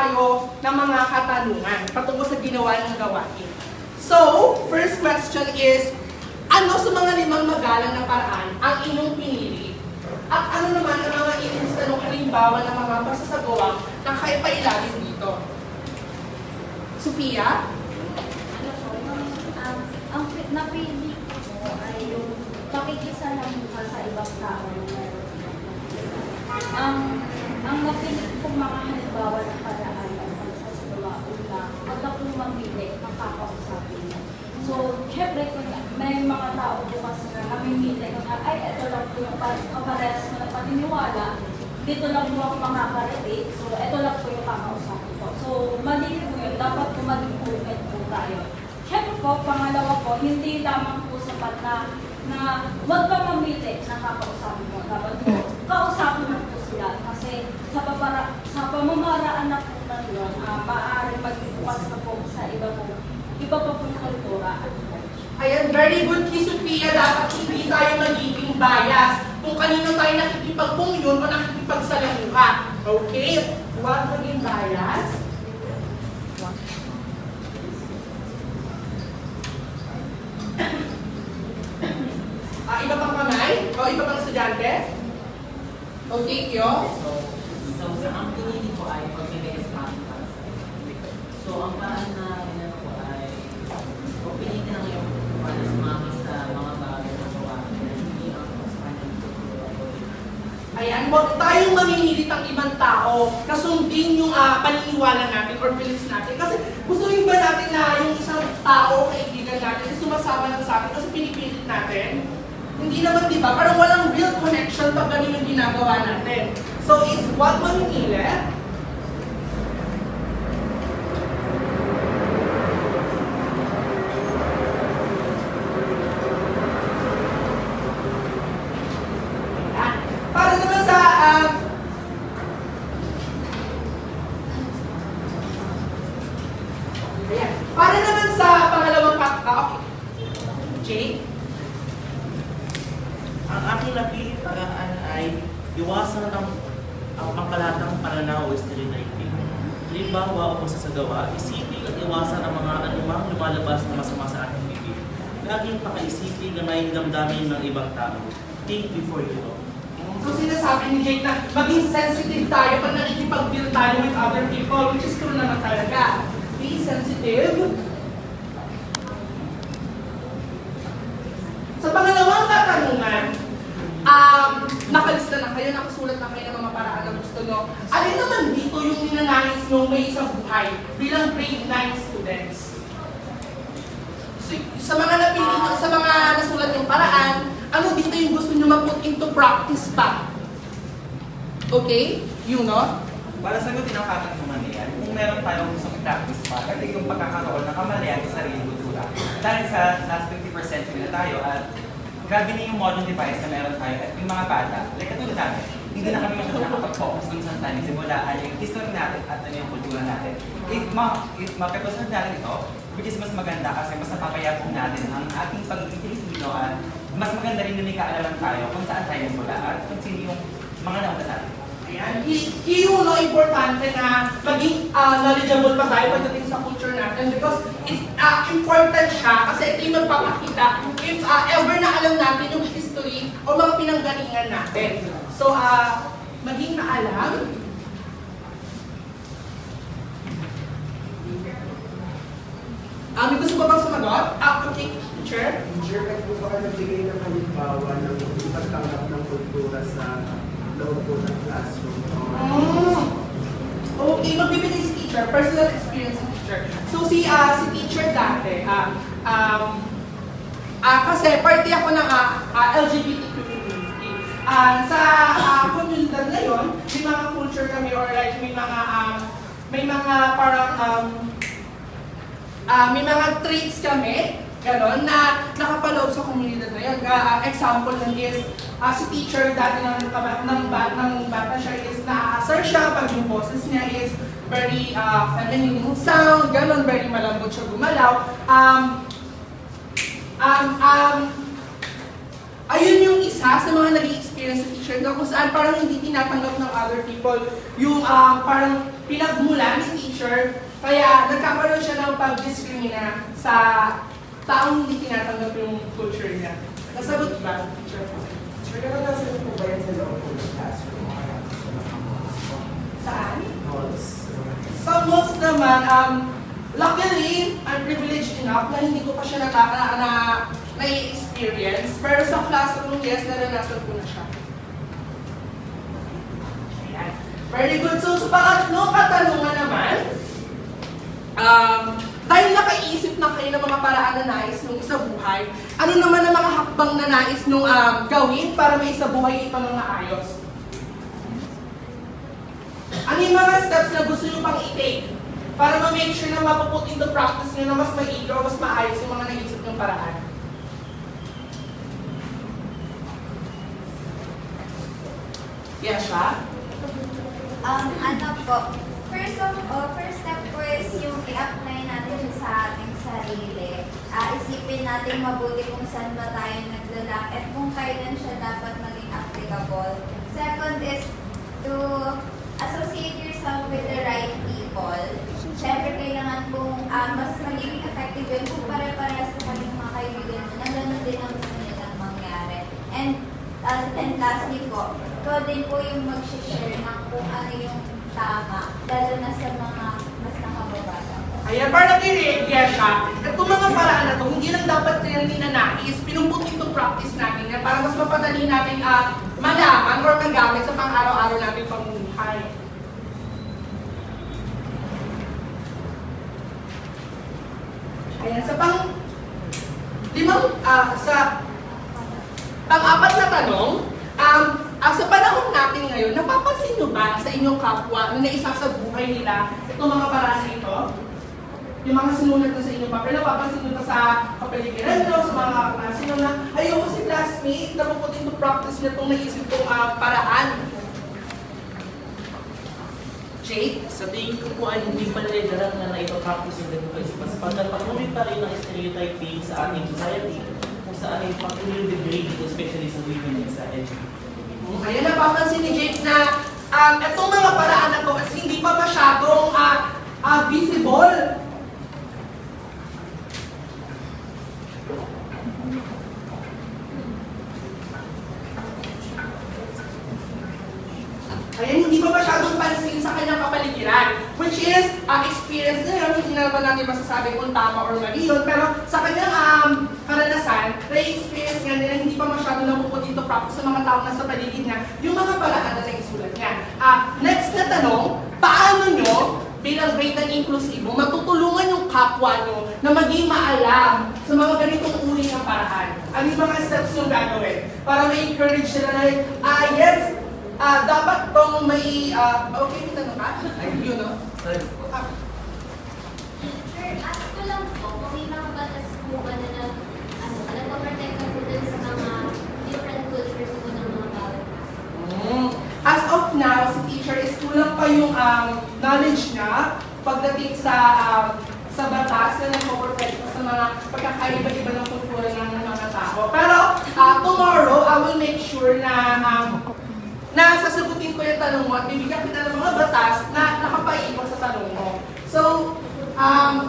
tayo ng mga katanungan patungkol sa ginawa ng gawain. So, first question is, ano sa mga 5 magalang na paraan ang inyong pinili? At ano naman ang mga ininstanong halimbawa ng mga pagsasagawang na kaipailalim dito? Sophia? Ang napili ko ay yung pakikisalamuha sa ibang tao. Ang napili kong mga halimbawa ng paraan ng pagsasagawa una, pag ako mamili, makakausapin. So, syempre, kung may mga tao bukas na namimili, ay, ito lang po yung kaparehas mo na paniniwala, dito lang po ako makaka-relate, so, ito lang po yung kakausapin ko. So, mali po yun, dapat po mag-improvement po tayo. Syempre po, pangalawa po, hindi lamang po sapat na huwag ka mamili na kakausapin mo. Dapat po, kausapin mo po sila. Kasi sa pamamaraan na po na yun, maaaring magbukas na po sa iba pa po yung kultura. Ayan, very good kay Sophia. Dapat hindi tayo magiging bias kung kanino tayo nakikipagpungyon o nakikipagsalamuha. Okay? Huwag maging bias. Iba pang kamay? O iba pang estudyante? Okay, Kyo? So, ang pinili ko ay pag-invest practical. So, ang paraan na ko ay pilitin ang iyong para sumama sa mga bagay na gawa na hindi ang kanyang kultura. Ayan, huwag tayong mamimilit ang ibang tao na sundin yung paniniwala natin or beliefs natin. Kasi gusto rin ba natin na yung isang tao, kaibigan natin, is sumasama lang sa atin kasi pinipilit natin? Hindi naman, di ba? Parang walang real connection pag ganun yung ginagawa natin. So, is what mamimilit? Para naman sa ayan. Para naman sa pangalawang okay. Jake? Ang aking napili paraan ay iwasan ang pangkalatang pananaw o stereotyping. Halimbawa o masasagawa, isipin at iwasan ang mga anumang lumalabas na masama sa ating bibig. Laging pakaisipin na may damdamin ng ibang tao. Think before you know. So sinasabi ni Jake na maging sensitive tayo pag nakikipag-deal tayo with other people, which is true naman talaga. Be sensitive. Sa pangalawang katanungan, nakalista na kayo, nakasulat na kayo ng mga paraan na gusto nyo. Alin naman dito yung ninanais nyo may isang buhay bilang grade 9 students? So, sa mga napili nyo, sa mga nasulat yung paraan, ano dito yung gusto nyo ma-put into practice pa? Okay? You know? Para sagutin ang katanungan niyan, kung meron tayong gusto i-practice pa, kasi yung pagkakaroon ng kamalayan sa sariling kultura. Dahil sa last 20% na tayo at grabe na yung modern device na meron tayo at yung mga bata, like katulad natin, hindi na kami masyadong nakapag-focus kung saan tayo simulaan yung history natin at ano yung kultura natin. If mapapasunan natin ito, which is mas maganda kasi mas napapayapong natin ang ating pagiging Pilipino at mas maganda rin na may kaalaman tayo kung saan tayo simula at kung sino yung mga nauna sa atin. Ayan. Yung importante na maging knowledgeable pa tayo pagdating sa culture natin because it's important siya kasi ito yung magpapakita if ever na alam natin yung history o mga pinanggalingan natin. So, maging maalam. May gusto ba bang sumagot? Okay, teacher. Teacher, kahit po ba nagbigay ng halimbawa ng pagtanggap ng kultura sa loob po ng classroom? Okay, magbibigay si teacher, personal experience ng teacher. So si teacher dati, kasi party ako ng LGBTQ community. Sa komunidad na yun, may mga culture kami or like may mga parang may mga traits kami, gano'n, na nakapaloob sa komunidad na yun. Example lang is, si teacher dati ng bata siya is naaasar siya pag yung boses niya is very feminine yung sound, gano'n, very malambot siya gumalaw. Ayun yung isa sa mga nag-i-experience sa teacher na kung saan parang hindi tinatanggap ng other people yung parang pinagmula ni teacher, kaya nagkakaroon siya ng pag-discrimina sa taong hindi tinatanggap yung culture niya. Nasagot ba, teacher? Sure, naranasan po ba yan sa loob ng classroom? Saan? Halls? Sa malls naman, luckily, I'm privileged enough na hindi ko pa siya na-experience. Pero sa classroom, yes, naranasan ko na siya. Ayan. Very good. So, sa pangatlong katanungan naman, dahil nakaisip na kayo ng mga paraan na nais nung isa buhay, ano naman ang mga hakbang na nais nung gawin para may isa buhay ito ng maayos? Ano yung mga steps na gusto nyo pang i-take para ma-make sure na mapuput into practice nyo na mas maigi o mas maayos yung mga naisip ng paraan? Yes, siya? Ano po, first step po is yung i-apply natin siya sa ating sarili. Isipin natin mabuti kung saan ba tayo naglalak at kung kailan siya dapat maging applicable. Second is to associate yourself with the right people. Siyempre, kailangan kung mas magiging effective yun kung pare-parehas po kayong mga kaibigan mo na gano'n din ang gusto nilang mangyari. And lastly po, ito din po yung mag-share ng kung ano yung tama, lalo na sa mga mas nakababata po. Ayan, para nakireagya siya. At itong mga paraan na ito, hindi lang dapat yan ninanais, pinumput into practice natin yan para mas mapadali natin malaman or magamit sa pang-araw-araw natin pamumuhay. Ayan, sa pang-apat na tanong, sa panahon natin ngayon, napapansin nyo ba sa inyong kapwa na naisa sa buhay nila itong mga paraan na ito? Yung mga sinulat na sa inyong papel, napapansin nyo ba sa kapaligiran nyo, sa mga klase nyo na ayoko si classmate, napuput into practice nyo itong naisip kong paraan. Jake? Sa tingin ko po ay hindi pa nila na ito-practice yung ganito kasi sapagkat patuloy pa rin ang stereotyping sa ating society kung saan ay patuloy degrade, especially sa women and sa LGBT. Ayan, napapansin ni Jake na itong mga paraan na ito as hindi pa masyadong visible. Ayan, hindi pa masyadong pansin sa kanyang kapaligiran. Which is, experience na yun, hindi naman natin masasabi kung tama or mali yun. Pero sa kanyang karanasan, na-experience nga nila, hindi pa masyadong napuput into practice sa mga tao na sa paligid niya, yung mga paraan na naisulat niya. Next na tanong, paano nyo, bilang grade ng inklusibo, matutulungan yung kapwa nyo na maging maalam sa mga ganitong uri ng paraan? Ano yung mga steps yung gagawin? Para ma-encourage sila na, yes, dapat tong may, okay, may tanong ka? Yun, no? Sure, ask ko lang po, kung may mga batas po ba na nagpaprotect na po dun sa mga different cultures po ng mga bawat. As of now, si teacher is kulang pa yung knowledge niya pagdating sa batas na nagpo-protect sa mga pagkakaiba-iba ng kultura ng mga tao. Pero tomorrow, I will make sure na sasagutin ko yung tanong mo at bibigyan kita ng mga batas na nakapaiikot sa tanong mo. So,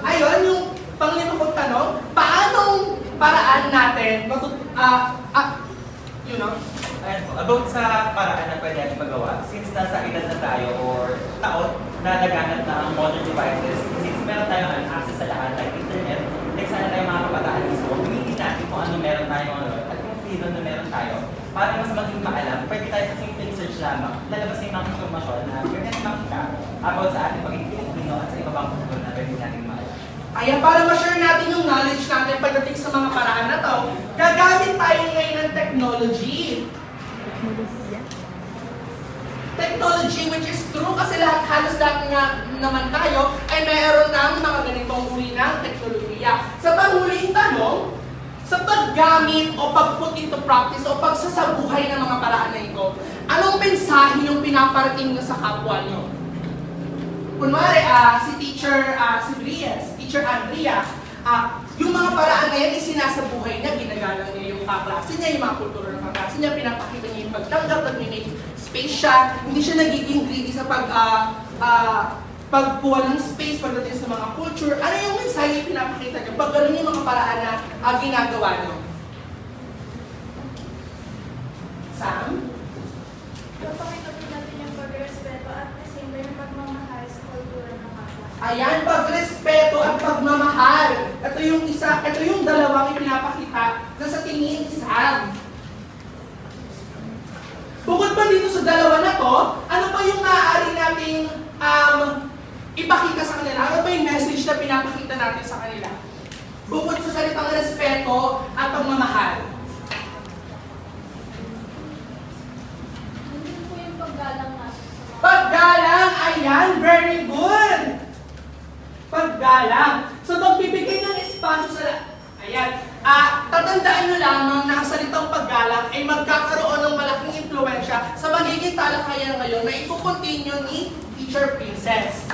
ayun, yung panglima kong tanong, paanong paraan natin, Ayan po, about sa paraan na pwede natin magawa, since nasa edad na tayo or taon na naganap na ang modern devices, since meron tayong access sa lahat, like internet, like sana tayo mga kabataan mismo, hindi natin kung ano meron tayo at kung freedom na meron tayo, para mas maging maalam, pwede tayo sa simple search lamang, lalabas yung mga informasyon na pwede natin makita about sa ating pagiging Pilipino at sa iba pang kultura na pwede natin maalam. Ayan, para ma-share natin yung knowledge natin pagdating sa mga paraan na to, gagamit tayo ngayon ng technology. Technology which is true kasi halos lahat nga naman tayo ay mayroon ng mga ganitong uri ng teknolohiya. Sa panghuling tanong, sa paggamit o pag-put into practice o pagsasabuhay ng mga paraan na ito, anong mensahe yung pinaparating nyo sa kapwa nyo? Kunwari, si Teacher Andrea, yung mga paraan na yan, isinasabuhay niya, ginagalang niya yung kaklase niya, yung mga kultura ng kaklase niya, pinapakita niya yung pagtanggap, nag-make space siya, hindi siya nagiging greedy sa pagkuha ng space pagdating sa mga culture, ano yung mensahe pinapakita niyo? Pag ganun yung mga paraan na ginagawa niyo. Sam? Papakita po natin yung pag-respeto at the same time yung pagmamahal sa kultura ng kapwa. Ayan, pagrespeto at pagmamahal. Ito yung dalawang ipinapakita na sa tingin ni Sam. Bukod pa dito sa dalawa na to, ano pa yung maaari nating ipakita sa kanila? Ano pa yung message na pinapakita natin sa kanila? Bukod sa salitang respeto at pagmamahal. Hindi po yung paggalang natin sa mga Paggalang, ayan, very good! Paggalang. So, magbibigay ng espasyo sa... Ayan. Tatandaan nyo lamang na ang salitang paggalang ay magkakaroon ng malaking impluensya sa magiging talakayan ngayon na ipocontinue ni Teacher Princess.